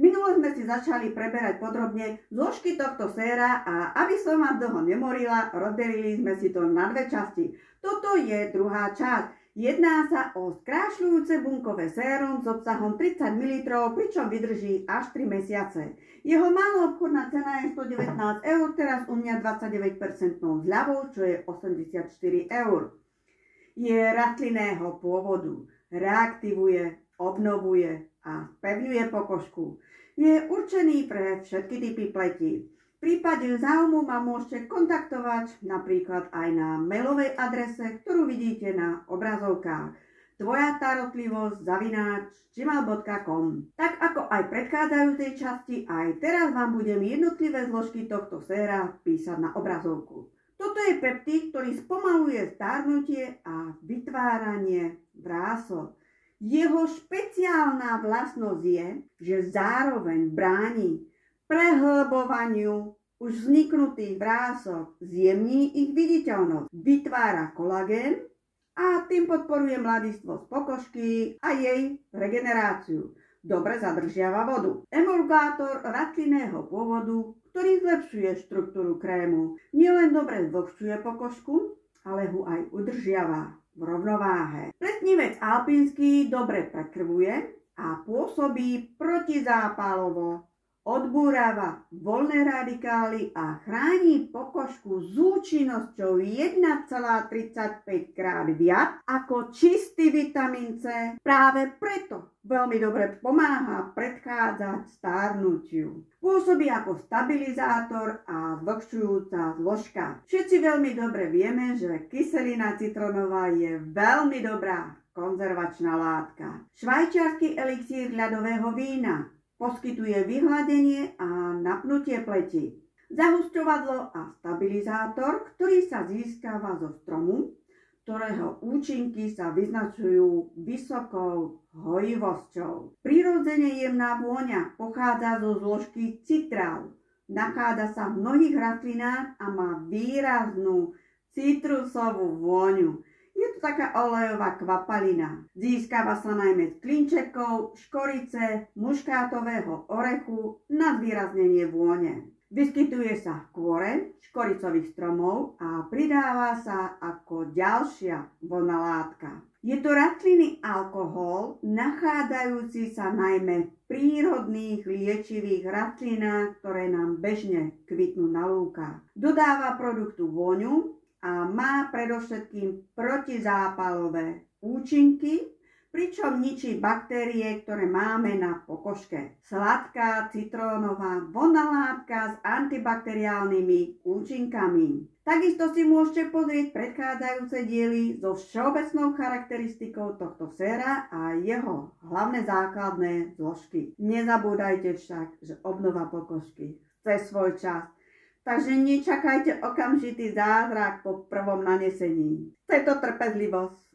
Minule sme si začali preberať podrobne zložky tohto séra a aby som vás dlho nemorila, rozdelili sme si to na dve časti. Toto je druhá časť. Jedná sa o skrášľujúce bunkové sérum s obsahom 30 ml, pričom vydrží až 3 mesiace. Jeho maloobchodná cena je 119 eur, teraz u mňa 29% zľavou, čo je 84 eur. Je rastlinného pôvodu, reaktivuje, obnovuje a spevňuje pokožku. Je určený pre všetky typy pleti. V prípade záujmu ma môžete kontaktovať napríklad aj na mailovej adrese, ktorú vidíte na obrazovkách tvojastarotlivosť@gmail.com. Tak ako aj v predchádzajúcej časti, aj teraz vám budem jednotlivé zložky tohto séra písať na obrazovku. Toto je peptid, ktorý spomaluje starnutie a vytváranie vrások. Jeho špeciálna vlastnosť je, že zároveň bráni prehlbovaniu už vzniknutých vrások, zjemní ich viditeľnosť, vytvára kolagén a tým podporuje mladistvosť pokožky a jej regeneráciu. Dobre zadržiava vodu. Emulgátor rastlinného pôvodu, ktorý zlepšuje štruktúru krému, nielen dobre zvlhčuje pokožku, ale ho aj udržiava v rovnováhe. Plesnivec alpínsky dobre prekrvuje a pôsobí protizápalovo, odbúrava voľné radikály a chráni pokožku s účinnosťou 1,35 krát viac ako čistý vitamín C. Práve preto veľmi dobre pomáha predchádzať stárnutiu. Pôsobí ako stabilizátor a zvlhčujúca zložka. Všetci veľmi dobre vieme, že kyselina citronová je veľmi dobrá konzervačná látka. Švajčiarsky elixír ľadového vína poskytuje vyhladenie a napnutie pleti. Zahusťovadlo a stabilizátor, ktorý sa získava zo stromu, ktorého účinky sa vyznačujú vysokou hojivosťou. Prirodzene jemná vôňa pochádza zo zložky citrál. Nachádza sa v mnohých rastlinách a má výraznú citrusovú vôňu. Je to taká olejová kvapalina. Získava sa najmä z klinčekov, škorice, muškátového orechu na zvýraznenie vône. Vyskytuje sa v kôre škoricových stromov a pridáva sa ako ďalšia voľná látka. Je to rastlinný alkohol, nachádzajúci sa najmä v prírodných liečivých rastlinách, ktoré nám bežne kvitnú na lúkach. Dodáva produktu vôňu a má predovšetkým protizápalové účinky, pričom ničí baktérie, ktoré máme na pokožke. Sladká citrónová voľná látka s antibakteriálnymi účinkami. Takisto si môžete pozrieť predchádzajúce diely so všeobecnou charakteristikou tohto séra a jeho hlavné základné zložky. Nezabúdajte však, že obnova pokožky chce svoj čas. Takže nečakajte okamžitý zázrak po prvom nanesení. Chce to trpezlivosť.